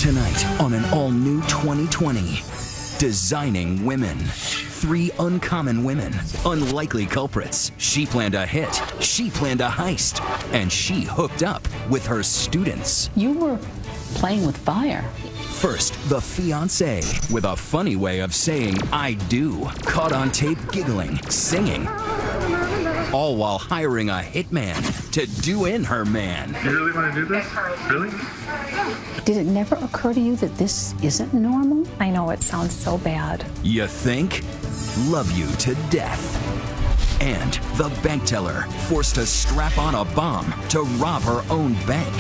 Tonight on an all-new 2020, Designing Women. 3 uncommon women, unlikely culprits. She planned a hit, she planned a heist, and she hooked up with her students. You were playing with fire. First, the fiancé, with a funny way of saying I do, caught on tape giggling, singing, all while hiring a hitman to do in her man. You really want to do this? Really? Did it never occur to you that this isn't normal? I know it sounds so bad. You think? Love you to death. And the bank teller, forced to strap on a bomb to rob her own bank.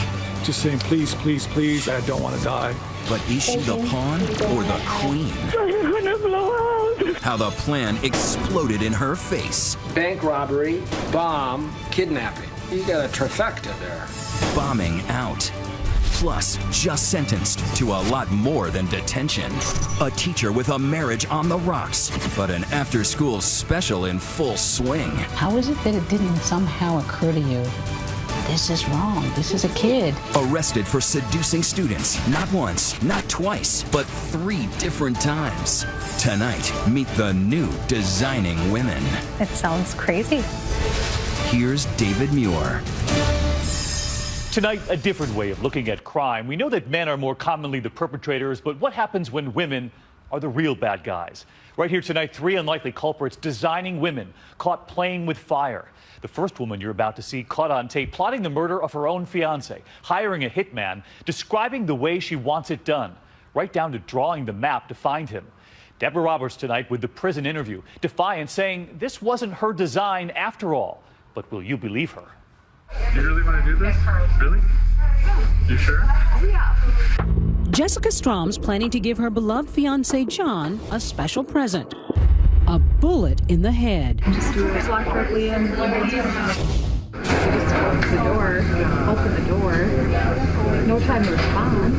Just saying, please, please, please, I don't want to die. But is she the pawn or the queen? I'm gonna blow out. How the plan exploded in her face. Bank robbery, bomb, kidnapping. You got a trifecta there. Bombing out. Plus, just sentenced to a lot more than detention. A teacher with a marriage on the rocks, but an after-school special in full swing. How is it that it didn't somehow occur to you? This is wrong. This is a kid. Arrested for seducing students, not once, not twice, but 3 different times. Tonight, meet the new Designing Women. It sounds crazy. Here's David Muir. Tonight, a different way of looking at crime. We know that men are more commonly the perpetrators, but what happens when women are the real bad guys? Right here tonight, 3 unlikely culprits designing women caught playing with fire. The first woman you're about to see caught on tape plotting the murder of her own fiancé, hiring a hitman, describing the way she wants it done, right down to drawing the map to find him. Deborah Roberts tonight with the prison interview, defiant, saying this wasn't her design after all. But will you believe her? You really want to do this? Really? You sure? Jessica Strom's planning to give her beloved fiancé John a special present. A bullet in the head. Just walk directly in. Just close the door, open the door. No time to respond.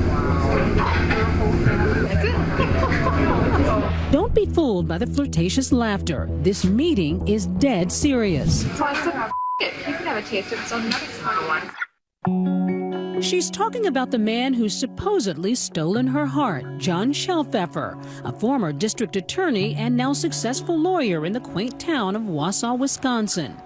That's it. Don't be fooled by the flirtatious laughter. This meeting is dead serious. So I said, you can have a taste of some nuggets number 1. She's talking about the man who's supposedly stolen her heart, John Shelfeffer, a former district attorney and now successful lawyer in the quaint town of Wausau, Wisconsin.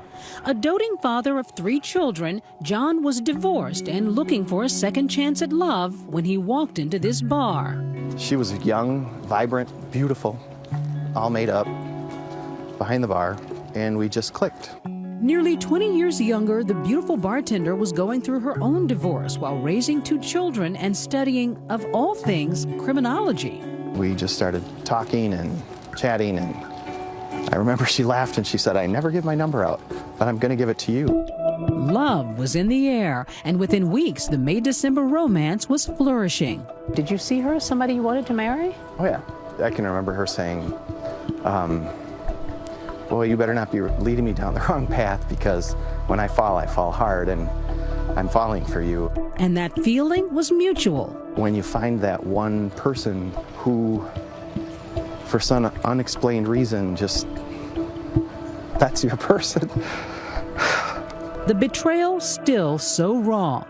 A doting father of 3 children, John was divorced and looking for a second chance at love when he walked into this bar. She was young, vibrant, beautiful, all made up, behind the bar, and we just clicked. Nearly 20 years younger, the beautiful bartender was going through her own divorce while raising 2 children and studying, of all things, criminology. We just started talking and chatting, and I remember she laughed and she said, I never give my number out, but I'm going to give it to you. Love was in the air, and within weeks, the May-December romance was flourishing. Did you see her as somebody you wanted to marry? Oh, yeah. I can remember her saying, boy, you better not be leading me down the wrong path, because when I fall hard, and I'm falling for you. And that feeling was mutual. When you find that one person who, for some unexplained reason, just, that's your person. The betrayal still so raw.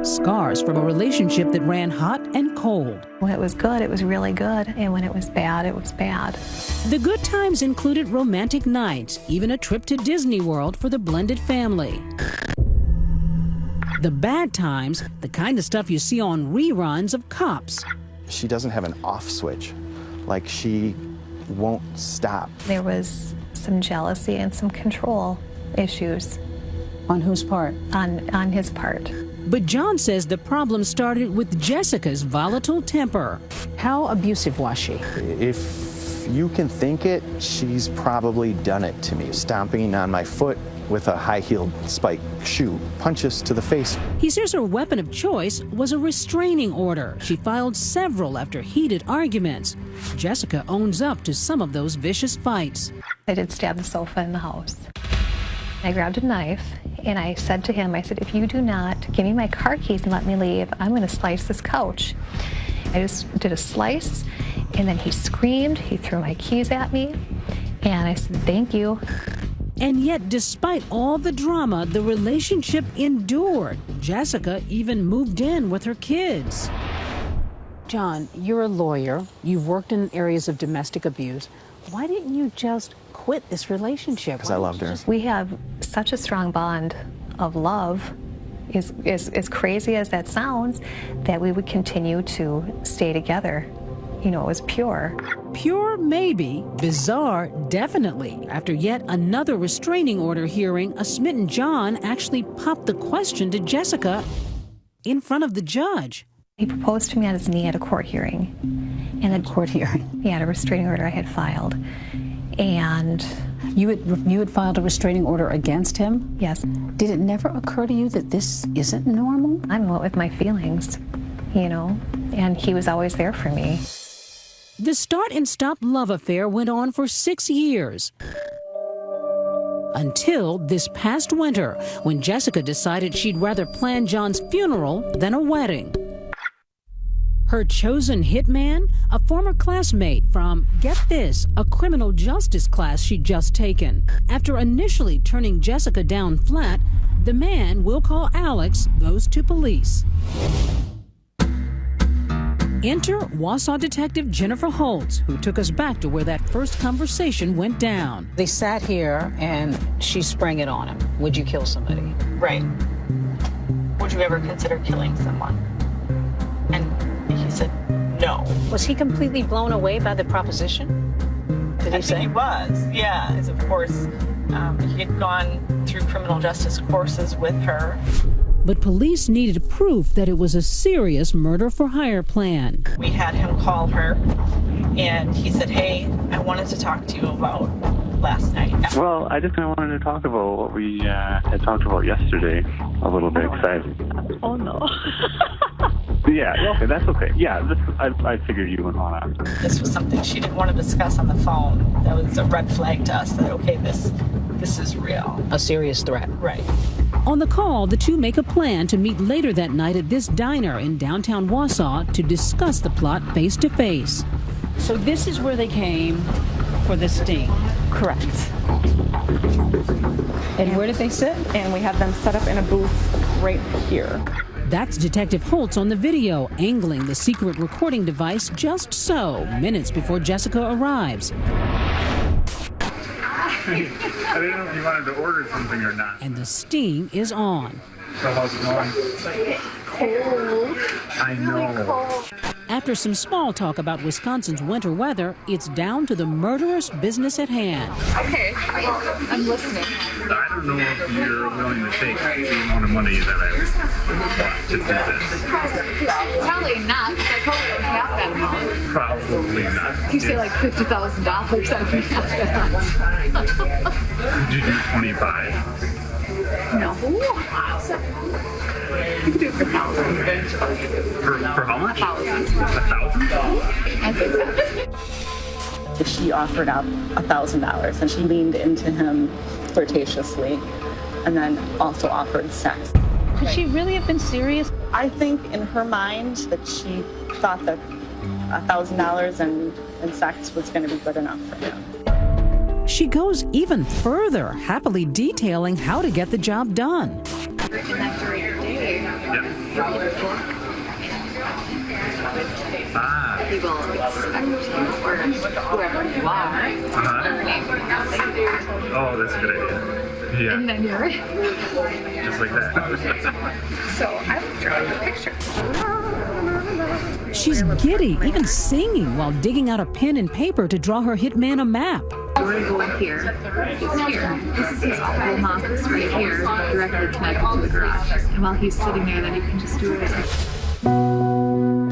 Scars from a relationship that ran hot and cold. When it was good, it was really good. And when it was bad, it was bad. The good times included romantic nights, even a trip to Disney World for the blended family. The bad times, the kind of stuff you see on reruns of Cops. She doesn't have an off switch. Like, she won't stop. There was some jealousy and some control issues. On whose part? On his part. But John says the problem started with Jessica's volatile temper. How abusive was she? If you can think it, she's probably done it to me. Stomping on my foot with a high-heeled spike shoe, punches to the face. He says her weapon of choice was a restraining order. She filed several after heated arguments. Jessica owns up to some of those vicious fights. I did stab the sofa in the house. I grabbed a knife and I said to him, I said, if you do not give me my car keys and let me leave, I'm going to slice this couch. I just did a slice, and then he screamed, he threw my keys at me, and I said, thank you. And yet, despite all the drama, the relationship endured. Jessica even moved in with her kids. John, you're a lawyer. You've worked in areas of domestic abuse. Why didn't you just quit this relationship? Because I loved her. We have such a strong bond of love, as crazy as that sounds, that we would continue to stay together. You know, it was pure. Pure, maybe. Bizarre, definitely. After yet another restraining order hearing, a smitten John actually popped the question to Jessica in front of the judge. He proposed to me on his knee at a court hearing. And a court hearing? Yeah, at a restraining order I had filed. And you had filed a restraining order against him? Yes. Did it never occur to you that this isn't normal? I'm with my feelings, you know, and he was always there for me. The start and stop love affair went on for 6 years. Until this past winter, when Jessica decided she'd rather plan John's funeral than a wedding. Her chosen hitman, a former classmate from, get this, a criminal justice class she'd just taken. After initially turning Jessica down flat, the man we'll call Alex goes to police. Enter Wausau detective Jennifer Holtz, who took us back to where that first conversation went down. They sat here and she sprang it on him. Would you kill somebody? Right. Would you ever consider killing someone? And he said no. Was he completely blown away by the proposition? Did he say? He was, yeah. As of course, he had gone through criminal justice courses with her. But police needed proof that it was a serious murder-for-hire plan. We had him call her, and he said, hey, I wanted to talk to you about last night. Well, I just kind of wanted to talk about what we had talked about yesterday a little bit. Oh, no. Yeah, okay, that's okay. Yeah, I figured you wouldn't want to. This was something she didn't want to discuss on the phone. That was a red flag to us that, okay, this is real. A serious threat. Right. On the call, the two make a plan to meet later that night at this diner in downtown Wausau to discuss the plot face-to-face. So this is where they came for the sting? Correct. And where did they sit? And we have them set up in a booth right here. That's Detective Holtz on the video, angling the secret recording device just so, minutes before Jessica arrives. I didn't know if you wanted to order something or not. And the steam is on. So how's it going? Cold. I know. After some small talk about Wisconsin's winter weather, it's down to the murderous business at hand. Okay, I'm listening. I don't know if you're willing to take the amount of money that I want to do this. Probably not, because I probably don't have that amount. Probably not. You say like $50,000, I don't have that. Did you do 25? No. You can do it for $1,000. For how much? $1,000. $1,000? I think so. She offered up $1,000, and she leaned into him flirtatiously, and then also offered sex. Could she really have been serious? I think in her mind that she thought that $1,000 and sex was going to be good enough for him. She goes even further, happily detailing how to get the job done. And then during your day, you'll be able to he will expect you or whoever you are. Oh, that's a good idea. Yeah. And then you're Just like that. So I will draw you a picture. She's giddy, even singing while digging out a pen and paper to draw her hitman a map. We're going to go in here. It's here. This is his home office right here, directly connected to the garage. And while he's sitting there, then you can just do it.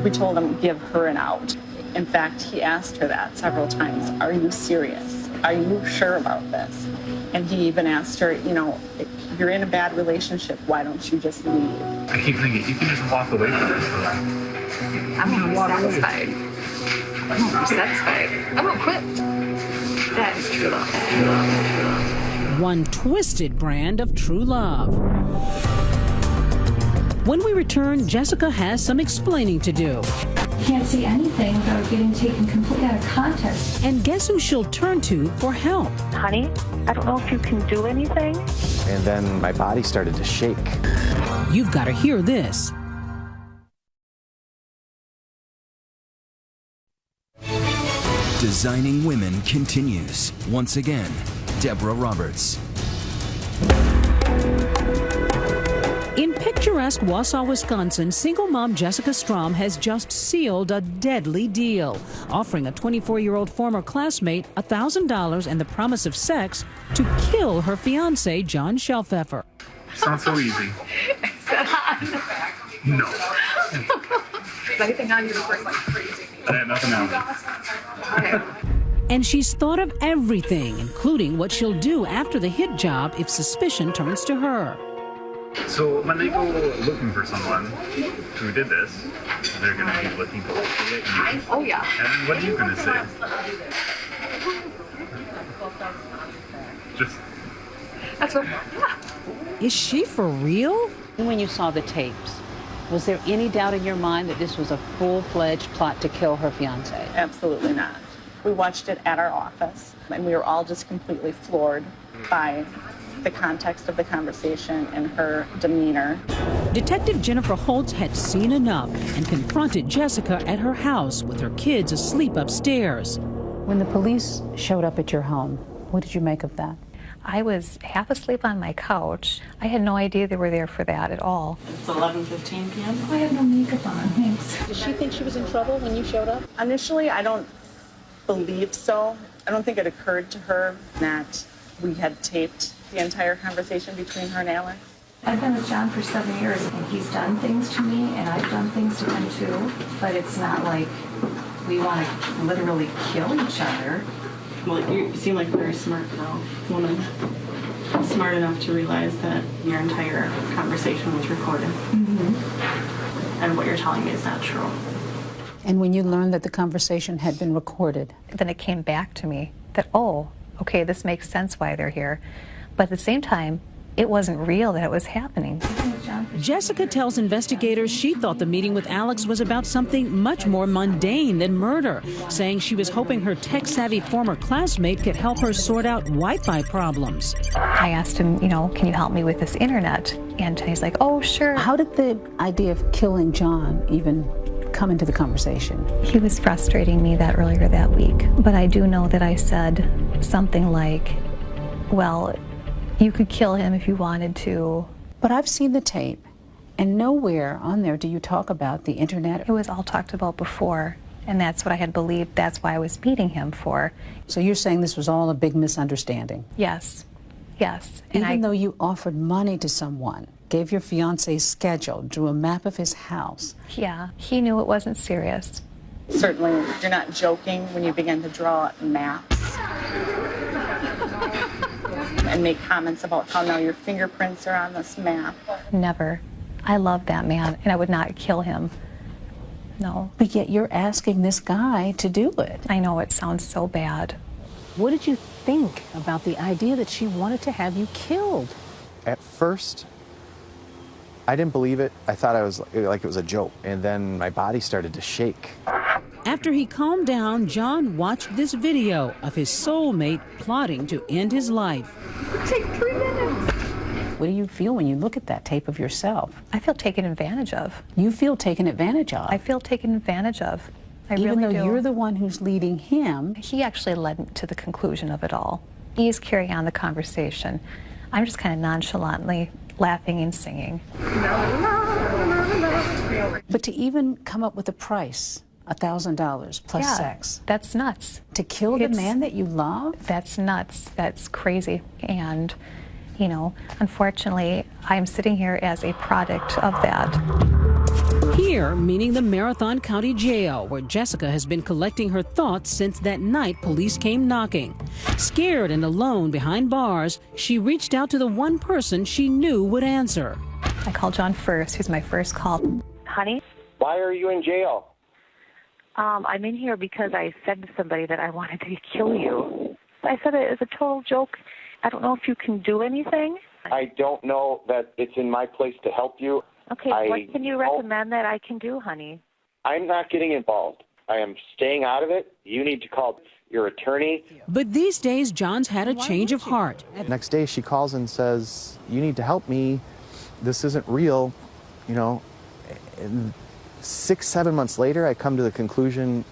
We told him give her an out. In fact, he asked her that several times. Are you serious? Are you sure about this? And he even asked her, you know, if you're in a bad relationship, why don't you just leave? I keep thinking, you can just walk away from this. I'm going to be satisfied. I won't be satisfied. I won't quit. That is true love. One twisted brand of true love. When we return, Jessica has some explaining to do. Can't see anything without getting taken completely out of context. And guess who she'll turn to for help? Honey, I don't know if you can do anything. And then my body started to shake. You've got to hear this. Designing Women continues. Once again, Deborah Roberts. In picturesque Wausau, Wisconsin, single mom Jessica Strom has just sealed a deadly deal, offering a 24-year-old former classmate $1,000 and the promise of sex to kill her fiancé, John Shelfeffer. Sounds so easy. Is that on? No. Is anything on you before it's like crazy? I had nothing else. Okay. And she's thought of everything, including what she'll do after the hit job if suspicion turns to her. So when they go looking for someone who did this, they're going to be looking to locate you. Oh, yeah. And what are you going to say? Just... That's what, yeah. Is she for real? When you saw the tapes, was there any doubt in your mind that this was a full-fledged plot to kill her fiancé? Absolutely not. We watched it at our office, and we were all just completely floored by the context of the conversation and her demeanor. Detective Jennifer Holtz had seen enough and confronted Jessica at her house with her kids asleep upstairs. When the police showed up at your home, what did you make of that? I was half asleep on my couch. I had no idea they were there for that at all. It's 11:15 p.m. I have no makeup on, thanks. Did she think she was in trouble when you showed up? Initially, I don't believe so. I don't think it occurred to her that we had taped the entire conversation between her and Alex. I've been with John for 7 years, and he's done things to me, and I've done things to him too. But it's not like we want to literally kill each other. Well, you seem like a very smart girl, woman. Smart enough to realize that your entire conversation was recorded. Mm-hmm. And what you're telling me is not true. And when you learned that the conversation had been recorded? Then it came back to me that, oh, okay, this makes sense why they're here. But at the same time, it wasn't real that it was happening. Jessica tells investigators she thought the meeting with Alex was about something much more mundane than murder, saying she was hoping her tech-savvy former classmate could help her sort out Wi-Fi problems. I asked him, can you help me with this internet? And he's like, oh, sure. How did the idea of killing John even come into the conversation? He was frustrating me earlier that week. But I do know that I said something like, well, you could kill him if you wanted to. But I've seen the tape, and nowhere on there do you talk about the internet. It was all talked about before, and that's what I had believed. That's why I was meeting him for. So you're saying this was all a big misunderstanding? Yes, yes. Even though you offered money to someone, gave your fiancé's schedule, drew a map of his house. Yeah, he knew it wasn't serious. Certainly, you're not joking when you begin to draw maps and make comments about how now your fingerprints are on this map. Never. I love that man, and I would not kill him. No. But yet you're asking this guy to do it. I know, it sounds so bad. What did you think about the idea that she wanted to have you killed? At first, I didn't believe it. I thought it was a joke, and then my body started to shake. After he calmed down, John watched this video of his soulmate plotting to end his life. Take 3 minutes. What do you feel when you look at that tape of yourself? I feel taken advantage of. You feel taken advantage of? I feel taken advantage of. I Even really though do. you're the one who's leading him. He actually led to the conclusion of it all. He's carrying on the conversation. I'm just kind of nonchalantly laughing and singing. But to even come up with a price, $1,000 plus sex. That's nuts. To kill the man that you love? That's nuts. That's crazy. And, unfortunately, I'm sitting here as a product of that. Here, meaning the Marathon County Jail, where Jessica has been collecting her thoughts since that night police came knocking. Scared and alone behind bars, she reached out to the one person she knew would answer. I called John first, who's my first call. Honey? Why are you in jail? I'm in here because I said to somebody that I wanted to kill you. I said it as a total joke. I don't know if you can do anything. I don't know that it's in my place to help you. Okay, what can you recommend that I can do, honey? I'm not getting involved. I am staying out of it. You need to call your attorney. But these days, John's had a change of heart. Next day, she calls and says, you need to help me. This isn't real. And 6-7 months later, I come to the conclusion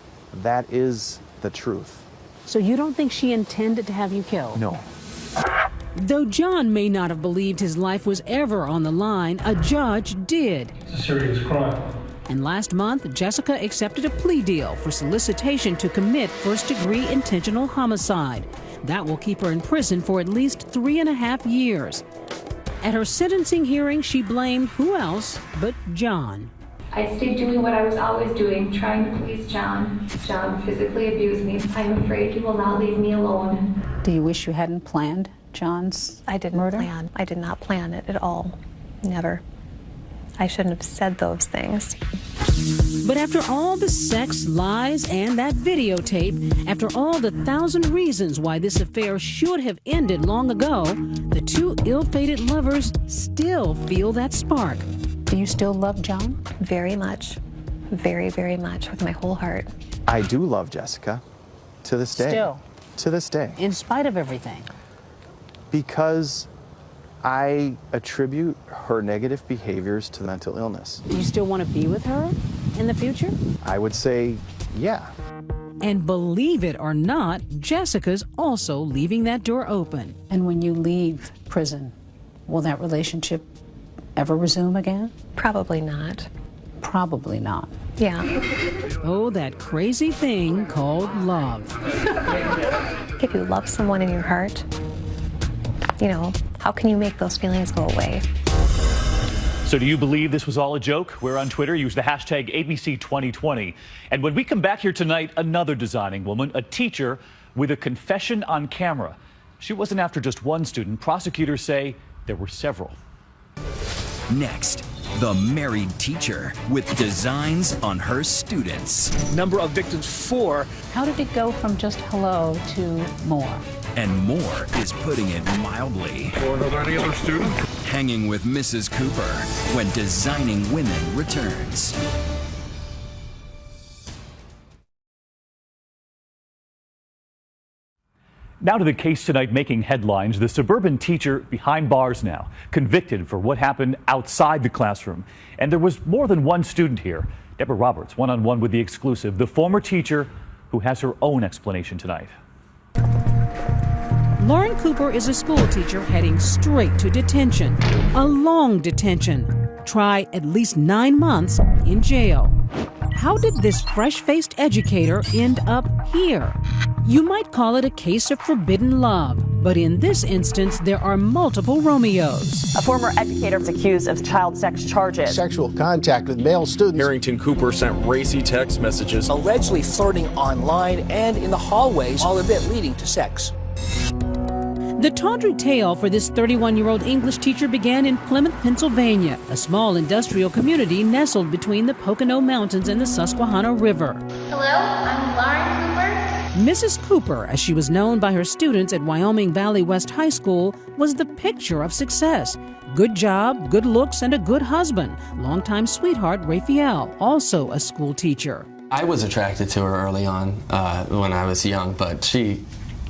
that is the truth. So you don't think she intended to have you killed? No. Though John may not have believed his life was ever on the line, a judge did. It's a serious crime. And last month, Jessica accepted a plea deal for solicitation to commit first-degree intentional homicide. That will keep her in prison for at least 3.5 years. At her sentencing hearing, she blamed who else but John. I stayed doing what I was always doing, trying to please John. John physically abused me. I'm afraid he will not leave me alone. Do you wish you hadn't planned John's I didn't murder? plan. I did not plan it at all. Never. I shouldn't have said those things. But after all the sex, lies, and that videotape, after all the 1,000 reasons why this affair should have ended long ago, the two ill-fated lovers still feel that spark. Do you still love John? Very much. Very, very much, with my whole heart. I do love Jessica to this day. Still? To this day. In spite of everything? Because I attribute her negative behaviors to mental illness. Do you still want to be with her in the future? I would say, yeah. And believe it or not, Jessica's also leaving that door open. And when you leave prison, will that relationship ever resume again? Probably not. Probably not. Yeah. Oh, that crazy thing called love. If you love someone in your heart, you know, how can you make those feelings go away? So do you believe this was all a joke? We're on Twitter. Use the hashtag ABC2020. And when we come back here tonight, another designing woman, a teacher with a confession on camera. She wasn't after just one student. Prosecutors say there were several. Next, the married teacher with designs on her students. Number of victims, 4. How did it go from just hello to more? And more is putting it mildly. Are there any other students? Hanging with Mrs. Cooper when Designing Women returns. Now to the case tonight making headlines. The suburban teacher behind bars now, convicted for what happened outside the classroom. And there was more than one student here. Deborah Roberts, one-on-one with the exclusive, the former teacher who has her own explanation tonight. Lauren Cooper is a school teacher heading straight to detention. A long detention. Try at least 9 months in jail. How did this fresh-faced educator end up here? You might call it a case of forbidden love, but in this instance, there are multiple Romeos. A former educator is accused of child sex charges. Sexual contact with male students. Harrington Cooper sent racy text messages. Allegedly flirting online and in the hallways, all of it leading to sex. The tawdry tale for this 31-year-old English teacher began in Plymouth, Pennsylvania, a small industrial community nestled between the Pocono Mountains and the Susquehanna River. Hello, I'm Lauren Cooper. Mrs. Cooper, as she was known by her students at Wyoming Valley West High School, was the picture of success. Good job, good looks, and a good husband. Longtime sweetheart Raphael, also a school teacher. I was attracted to her early on when I was young, but she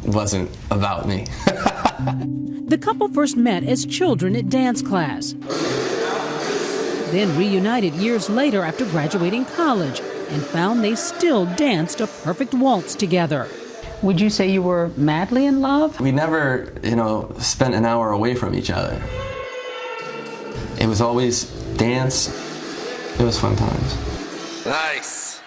wasn't about me. The couple first met as children at dance class, then reunited years later after graduating college, and found they still danced a perfect waltz together. Would you say you were madly in love? We never, spent an hour away from each other. It was always dance. It was fun times. Nice.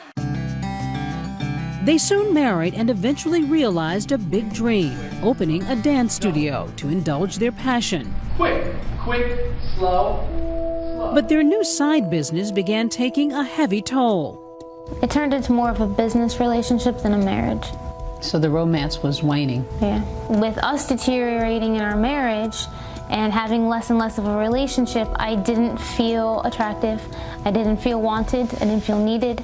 They soon married and eventually realized a big dream, opening a dance studio to indulge their passion. Quick, slow. But their new side business began taking a heavy toll. It turned into more of a business relationship than a marriage. So the romance was waning. Yeah. With us deteriorating in our marriage and having less and less of a relationship, I didn't feel attractive. I didn't feel wanted. I didn't feel needed.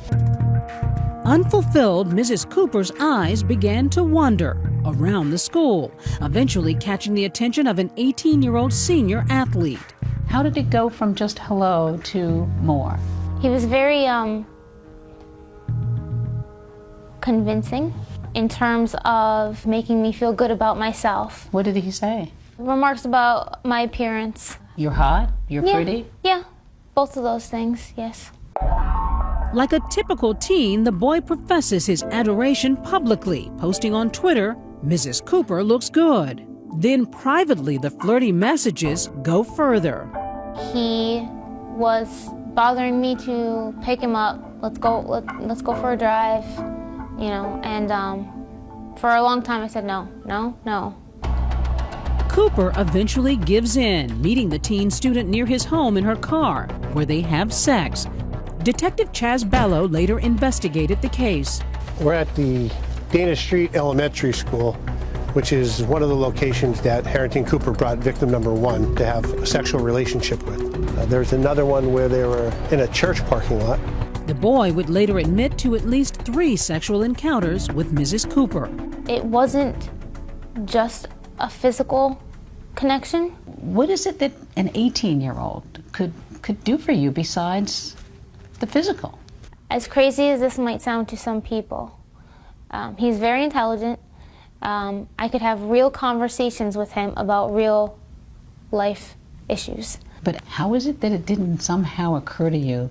Unfulfilled, Mrs. Cooper's eyes began to wander around the school, eventually catching the attention of an 18-year-old senior athlete. How did it go from just hello to more? He was very convincing in terms of making me feel good about myself. What did he say? Remarks about my appearance. You're hot? You're pretty? Yeah, both of those things, yes. Like a typical teen, the boy professes his adoration publicly, posting on Twitter, "Mrs. Cooper looks good." Then privately, the flirty messages go further. He was bothering me to pick him up. Let's go for a drive, you know. And for a long time, I said no, no, no. Cooper eventually gives in, meeting the teen student near his home in her car, where they have sex. Detective Chaz Ballo later investigated the case. We're at the Dana Street Elementary School, which is one of the locations that Harrington Cooper brought victim number 1 to have a sexual relationship with. There's another one where they were in a church parking lot. The boy would later admit to at least 3 sexual encounters with Mrs. Cooper. It wasn't just a physical connection. What is it that an 18-year-old could do for you besides the physical? As crazy as this might sound to some people, he's very intelligent. I could have real conversations with him about real life issues. But how is it that it didn't somehow occur to you,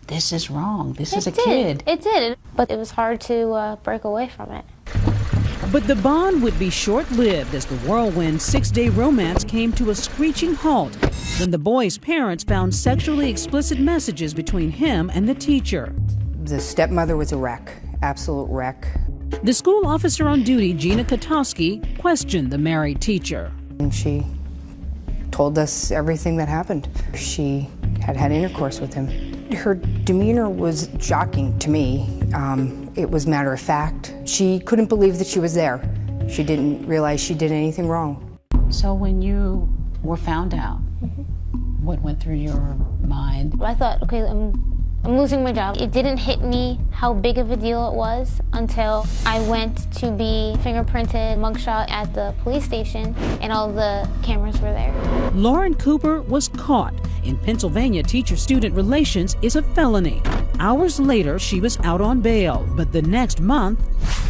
this is wrong, this is a kid? It did, but it was hard to break away from it. But the bond would be short-lived as the whirlwind 6-day romance came to a screeching halt when the boy's parents found sexually explicit messages between him and the teacher. The stepmother was a wreck, absolute wreck. The school officer on duty, Gina Katowski, questioned the married teacher. And she told us everything that happened. She had had intercourse with him. Her demeanor was shocking to me. It was matter of fact. She couldn't believe that she was there. She didn't realize she did anything wrong. So when you were found out, what went through your mind? I thought, okay, I'm losing my job. It didn't hit me how big of a deal it was until I went to be fingerprinted mugshot at the police station and all the cameras were there. Lauren Cooper was caught. In Pennsylvania, teacher-student relations is a felony. Hours later, she was out on bail, but the next month,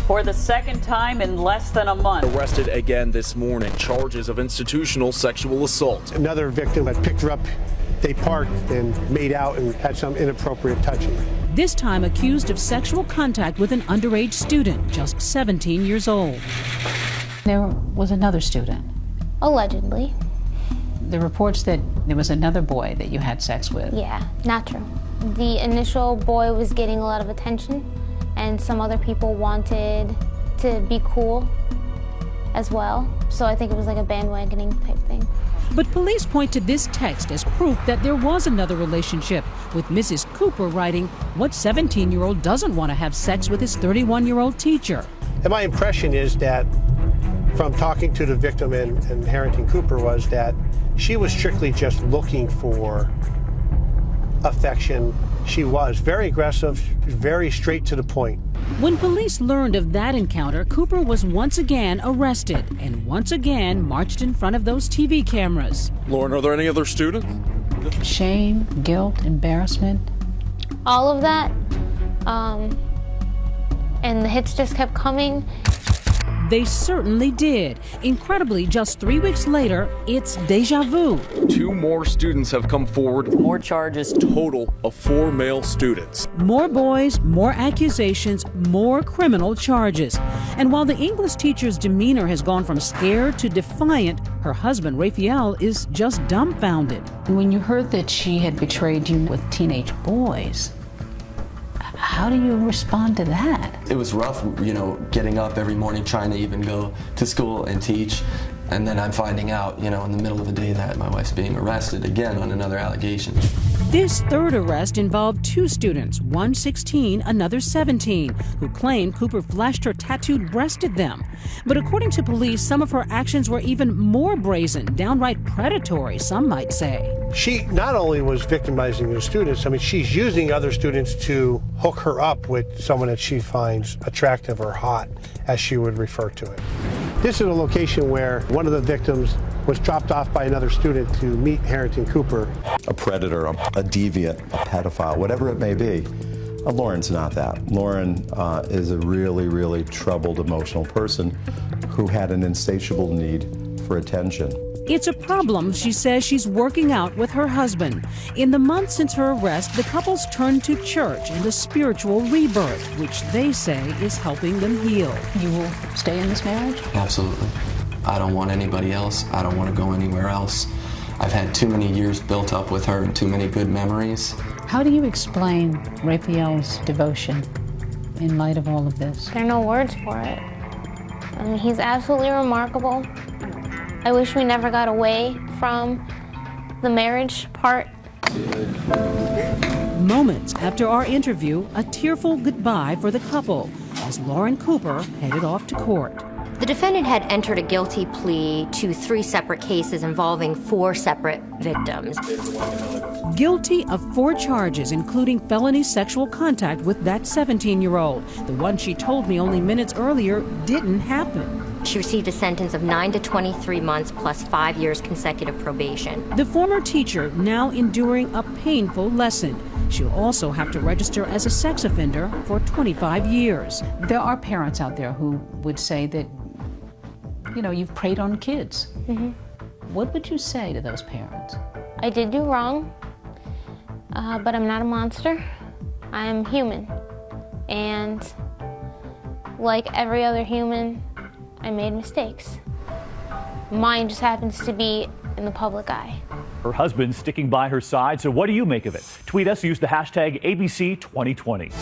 for the second time in less than a month. Arrested again this morning, charges of institutional sexual assault. Another victim had picked her up. They parked and made out and had some inappropriate touching. this time accused of sexual contact with an underage student, just 17 years old. There was another student. Allegedly. The reports that there was another boy that you had sex with. Yeah, not true. The initial boy was getting a lot of attention, and some other people wanted to be cool as well. So I think it was like a bandwagoning type thing. But police point to this text as proof that there was another relationship, with Mrs. Cooper writing, what 17-year-old doesn't want to have sex with his 31-year-old teacher? And my impression is that, from talking to the victim and Harrington Cooper, was that she was strictly just looking for affection. She was very aggressive, very straight to the point. When police learned of that encounter, Cooper was once again arrested and once again marched in front of those TV cameras. Lauren, are there any other students? Shame, guilt, embarrassment? All of that. And the hits just kept coming. They certainly did. Incredibly, just 3 weeks later, it's deja vu. 2 more students have come forward. More charges. Total of 4 male students. More boys, more accusations, more criminal charges. And while the English teacher's demeanor has gone from scared to defiant, her husband, Raphael, is just dumbfounded. When you heard that she had betrayed you with teenage boys, how do you respond to that? It was rough, you know, getting up every morning trying to even go to school and teach. And then I'm finding out, you know, in the middle of the day that my wife's being arrested again on another allegation. This third arrest involved 2 students, one 16, another 17, who claimed Cooper flashed her tattooed breast at them. But according to police, some of her actions were even more brazen, downright predatory, some might say. She not only was victimizing the students, I mean, she's using other students to hook her up with someone that she finds attractive or hot, as she would refer to it. This is a location where one of the victims was dropped off by another student to meet Harrington Cooper. A predator, a deviant, a pedophile, whatever it may be. Lauren's not that. Lauren is a really, really troubled, emotional person who had an insatiable need for attention. It's a problem she says she's working out with her husband. In the months since her arrest, the couple's turned to church and a spiritual rebirth, which they say is helping them heal. You will stay in this marriage? Absolutely. I don't want anybody else. I don't want to go anywhere else. I've had too many years built up with her and too many good memories. How do you explain Raphael's devotion in light of all of this? There are no words for it. I mean, he's absolutely remarkable. I wish we never got away from the marriage part. Moments after our interview, a tearful goodbye for the couple as Lauren Cooper headed off to court. The defendant had entered a guilty plea to 3 separate cases involving 4 separate victims. Guilty of 4 charges, including felony sexual contact with that 17-year-old. The one she told me only minutes earlier didn't happen. She received a sentence of 9 to 23 months plus 5 years consecutive probation. The former teacher now enduring a painful lesson. She'll also have to register as a sex offender for 25 years. There are parents out there who would say that, you know, you've preyed on kids. What would you say to those parents? I did do wrong, but I'm not a monster. I am human. And like every other human, I made mistakes. Mine just happens to be in the public eye. Her husband sticking by her side. So what do you make of it? Tweet us, use the hashtag ABC2020.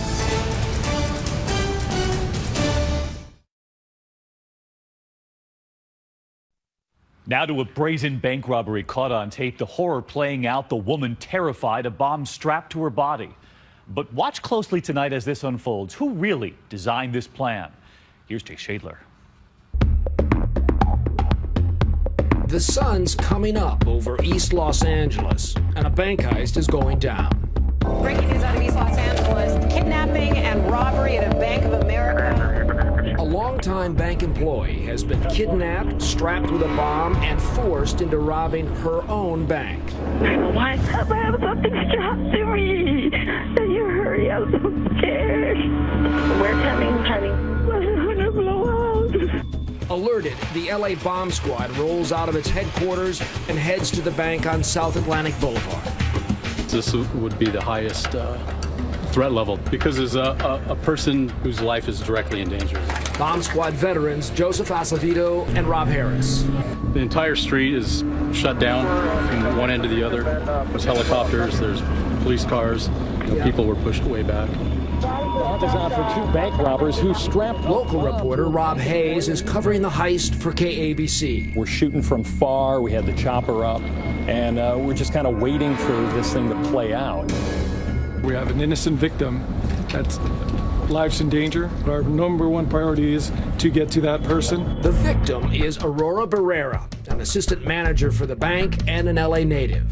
Now to a brazen bank robbery caught on tape. The horror playing out, the woman terrified, a bomb strapped to her body. But watch closely tonight as this unfolds. Who really designed this plan? Here's Jay Shadler. The sun's coming up over East Los Angeles, and a bank heist is going down. Breaking news out of East Los Angeles, kidnapping and robbery at a Bank of America. A longtime bank employee has been kidnapped, strapped with a bomb, and forced into robbing her own bank. Why have something strapped to me? Can you hurry? I'm so scared. We're coming, honey. I'm gonna blow out. Alerted, the LA bomb squad rolls out of its headquarters and heads to the bank on South Atlantic Boulevard. This would be the highest threat level because there's a person whose life is directly in danger. Bomb squad veterans Joseph Acevedo and Rob Harris. The entire street is shut down from one end to the other. There's helicopters, there's police cars. People were pushed way back. Is out for 2 bank robbers who strapped. Local reporter Rob Hayes is covering the heist for KABC. We're shooting from far. We had the chopper up, and we're just kind of waiting for this thing to play out. We have an innocent victim that's life's in danger. Our #1 priority is to get to that person. The victim is Aurora Barrera, an assistant manager for the bank and an LA native.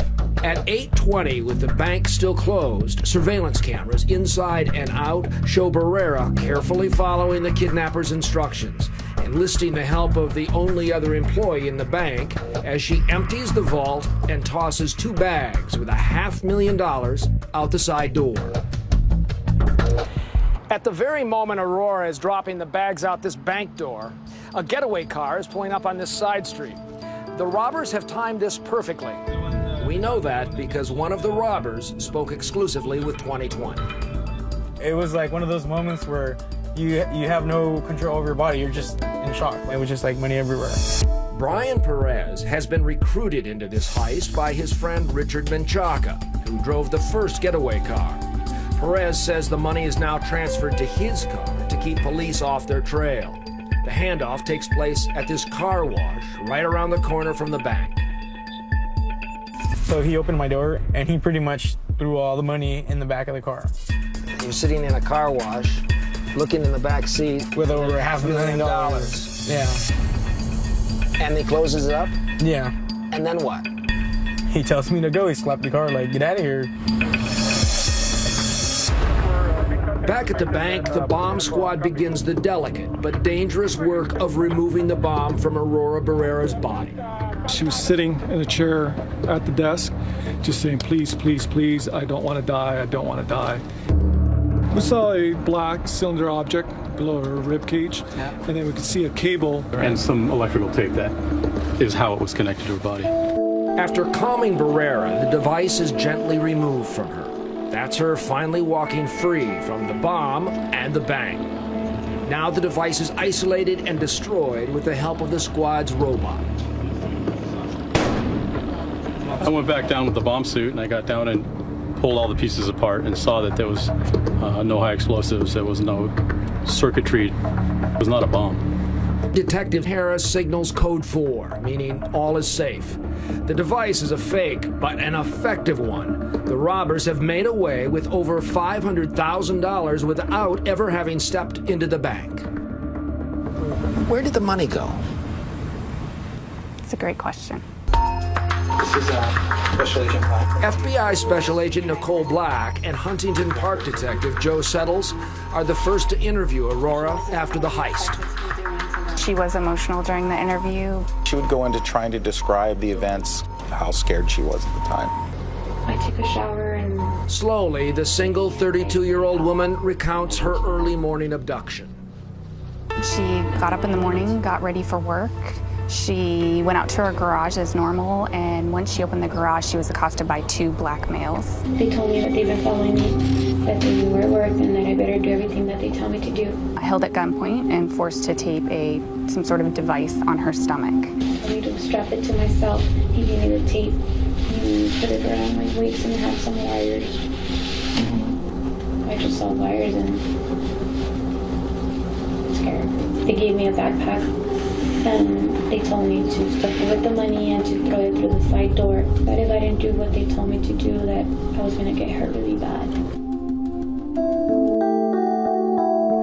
At 8:20, with the bank still closed, surveillance cameras inside and out show Barrera carefully following the kidnapper's instructions, enlisting the help of the only other employee in the bank as she empties the vault and tosses 2 bags with $500,000 out the side door. At the very moment Aurora is dropping the bags out this bank door, a getaway car is pulling up on this side street. The robbers have timed this perfectly. We know that because one of the robbers spoke exclusively with 2020. It was like one of those moments where you have no control over your body. You're just in shock. It was just like money everywhere. Brian Perez has been recruited into this heist by his friend Richard Menchaca, who drove the first getaway car. Perez says the money is now transferred to his car to keep police off their trail. The handoff takes place at this car wash right around the corner from the bank. So he opened my door, and he pretty much threw all the money in the back of the car. You're sitting in a car wash, looking in the back seat. With over $500,000. Yeah. And he closes it up? Yeah. And then what? He tells me to go. He slapped the car, like, get out of here. Back at the bank, the bomb squad begins the delicate but dangerous work of removing the bomb from Aurora Barrera's body. She was sitting in a chair at the desk, just saying, please, please, please, I don't want to die, I don't want to die. We saw a black cylinder object below her rib cage, and then we could see a cable. And some electrical tape that is how it was connected to her body. After calming Barrera, the device is gently removed from her. That's her finally walking free from the bomb and the bank. Now the device is isolated and destroyed with the help of the squad's robot. I went back down with the bomb suit, and I got down and pulled all the pieces apart and saw that there was no high explosives, there was no circuitry, it was not a bomb. Detective Harris signals code 4, meaning all is safe. The device is a fake, but an effective one. The robbers have made away with over $500,000 without ever having stepped into the bank. Where did the money go? It's a great question. This is Special Agent Black. FBI Special Agent Nicole Black and Huntington Park Detective Joe Settles are the first to interview Aurora after the heist. She was emotional during the interview. She would go into trying to describe the events, how scared she was at the time. I took a shower and... Slowly, the single 32-year-old woman recounts her early morning abduction. She got up in the morning, got ready for work. She went out to her garage as normal, and once she opened the garage, she was accosted by 2 black males. They told me that they've been following me, that they were at work, and that I better do everything that they tell me to do. Held at gunpoint and forced to tape some sort of device on her stomach. I need to strap it to myself. He gave me the tape. He put it around my waist and had some wires. I just saw wires and I'm scared. They gave me a backpack. And they told me to stuff it with the money and to throw it through the side door. That if I didn't do what they told me to do, that I was going to get hurt really bad.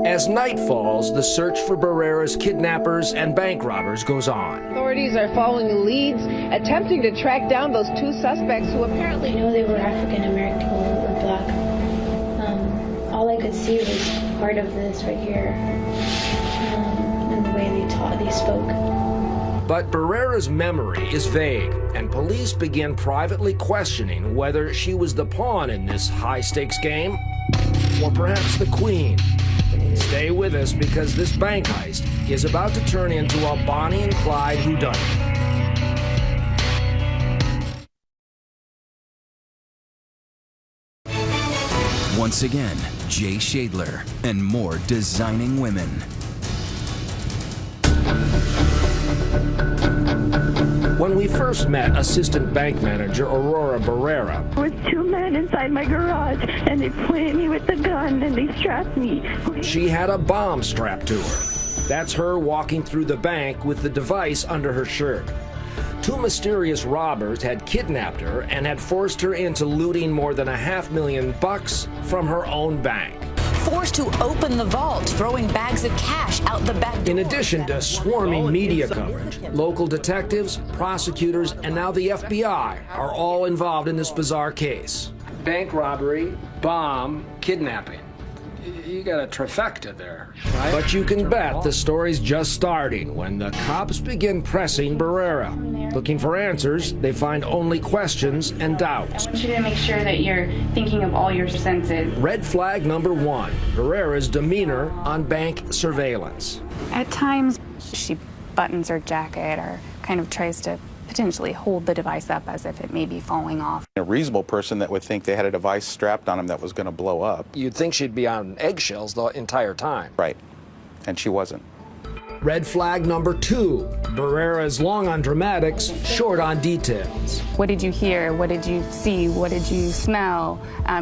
As night falls, the search for Barrera's kidnappers and bank robbers goes on. Authorities are following leads, attempting to track down those 2 suspects who apparently... I know they were African American or black. All I could see was part of this right here. And the way they spoke. But Barrera's memory is vague, and police begin privately questioning whether she was the pawn in this high-stakes game, or perhaps the queen. Stay with us, because this bank heist is about to turn into a Bonnie and Clyde whodunit. Once again, Jay Shadler and more designing women. When we first met Assistant Bank Manager Aurora Barrera, There was 2 men inside my garage, and they pointed me with the gun, and they strapped me. she had a bomb strapped to her. That's her walking through the bank with the device under her shirt. 2 mysterious robbers had kidnapped her and had forced her into looting more than $500,000 from her own bank. Forced to open the vault, throwing bags of cash out the back door. In addition to swarming media coverage, local detectives, prosecutors, and now the FBI are all involved in this bizarre case. Bank robbery, bomb, kidnapping. You got a trifecta there, right? But you can bet the story's just starting when the cops begin pressing Barrera. Looking for answers, they find only questions and doubts. I want you to make sure that you're thinking of all your senses. Red flag number 1, Barrera's demeanor on bank surveillance. At times, she buttons her jacket or kind of tries to potentially hold the device up as if it may be falling off. A reasonable person that would think they had a device strapped on them that was going to blow up. You'd think she'd be on eggshells the entire time. Right. And she wasn't. Red flag number 2, Barrera is long on dramatics, short on details. What did you hear? What did you see? What did you smell?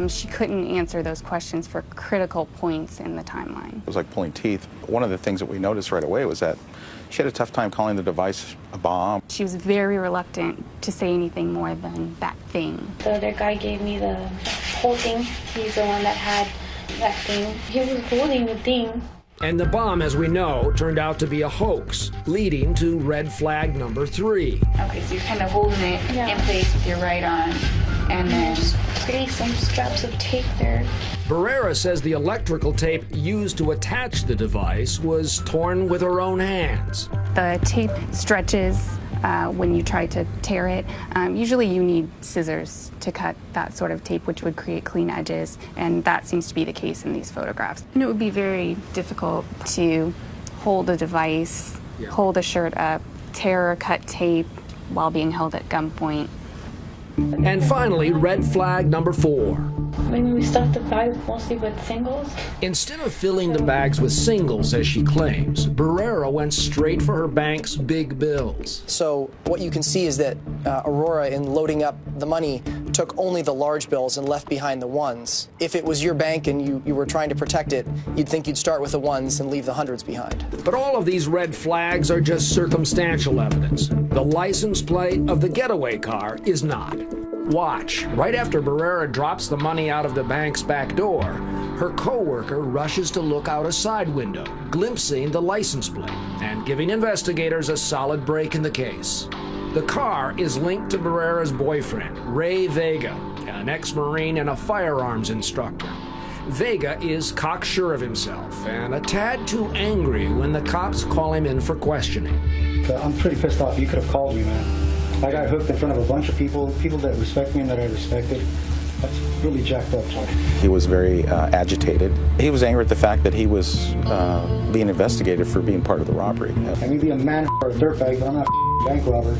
She couldn't answer those questions for critical points in the timeline. It was like pulling teeth. One of the things that we noticed right away was that she had a tough time calling the device a bomb. She was very reluctant to say anything more than that thing. The other guy gave me the whole thing. He's the one that had that thing. He was holding the thing. And the bomb, as we know, turned out to be a hoax, leading to red flag number 3. Okay, so you're kind of holding it in place with your right arm, and then putting some straps of tape there. Barrera says the electrical tape used to attach the device was torn with her own hands. The tape stretches when you try to tear it. Usually you need scissors to cut that sort of tape, which would create clean edges, and that seems to be the case in these photographs. And it would be very difficult to hold a device, hold a shirt up, tear or cut tape while being held at gunpoint. And finally, red flag number 4. When we stuffed the bag mostly with singles. Instead of filling the bags with singles, as she claims, Barrera went straight for her bank's big bills. So what you can see is that Aurora, in loading up the money, took only the large bills and left behind the ones. If it was your bank and you were trying to protect it, you'd think you'd start with the ones and leave the hundreds behind. But all of these red flags are just circumstantial evidence. The license plate of the getaway car is not. Watch. Right after Barrera drops the money out of the bank's back door, her co-worker rushes to look out a side window, glimpsing the license plate and giving investigators a solid break in the case. The car is linked to Barrera's boyfriend, Ray Vega, an ex-Marine and a firearms instructor. Vega is cocksure of himself and a tad too angry when the cops call him in for questioning. I'm pretty pissed off. You could have called me, man. I got hooked in front of a bunch of people that respect me and that I respected. That's really jacked up. He was very agitated. He was angry at the fact that he was being investigated for being part of the robbery. I may be a man or a dirtbag, but I'm not a bank robber.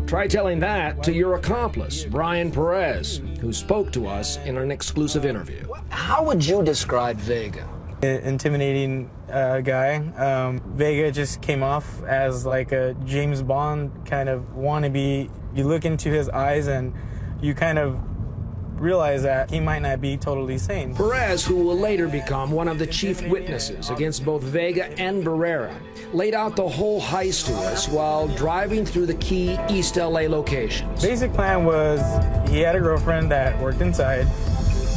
Try telling that to your accomplice, Brian Perez, who spoke to us in an exclusive interview. How would you describe Vega? Intimidating guy. Vega just came off as like a James Bond kind of wannabe. You look into his eyes and you kind of realize that he might not be totally sane. Perez, who will later become one of the chief witnesses against both Vega and Barrera, laid out the whole heist to us while driving through the key East LA locations. Basic plan was he had a girlfriend that worked inside,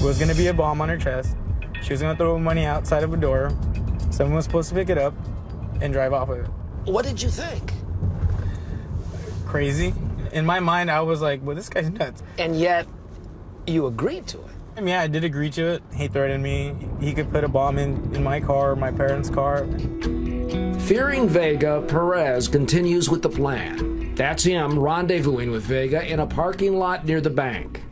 was going to be a bomb on her chest. She was going to throw money outside of a door. Someone was supposed to pick it up and drive off with it. What did you think? Crazy. In my mind, I was like, well, this guy's nuts. And yet, you agreed to it. I mean, yeah, I did agree to it. He threatened me. He could put a bomb in my car, my parents' car. Fearing Vega, Perez continues with the plan. That's him rendezvousing with Vega in a parking lot near the bank.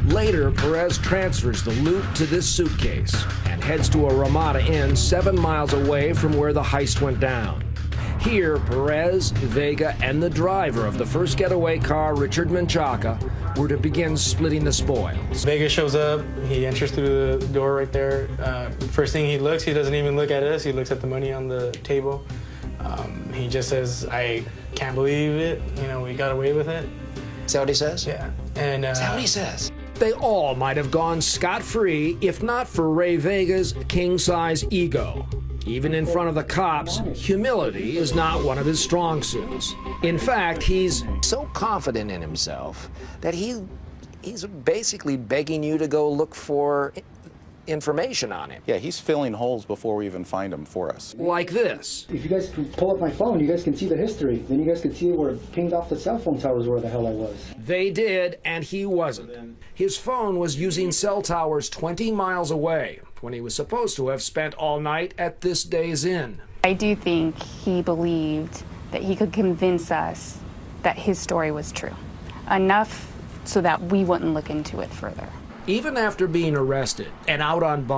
Later, Perez transfers the loot to this suitcase and heads to a Ramada Inn 7 miles away from where the heist went down. Here, Perez, Vega, and the driver of the first getaway car, Richard Menchaca, were to begin splitting the spoils. Vega shows up. He enters through the door right there. First thing he looks, he doesn't even look at us. He looks at the money on the table. He just says, I can't believe it. You know, we got away with it. Is that what he says? Yeah. And is that what he says? They all might have gone scot-free if not for Ray Vega's king-size ego. Even in front of the cops, humility is not one of his strong suits. In fact, he's so confident in himself that he's basically begging you to go look for information on him. Yeah, he's filling holes before we even find them for us. Like this. If you guys can pull up my phone, you guys can see the history. Then you guys can see where it pinged off the cell phone towers where the hell I was. They did, and he wasn't. His phone was using cell towers 20 miles away when he was supposed to have spent all night at this day's inn. I do think he believed that he could convince us that his story was true, enough so that we wouldn't look into it further. Even after being arrested and out on bond,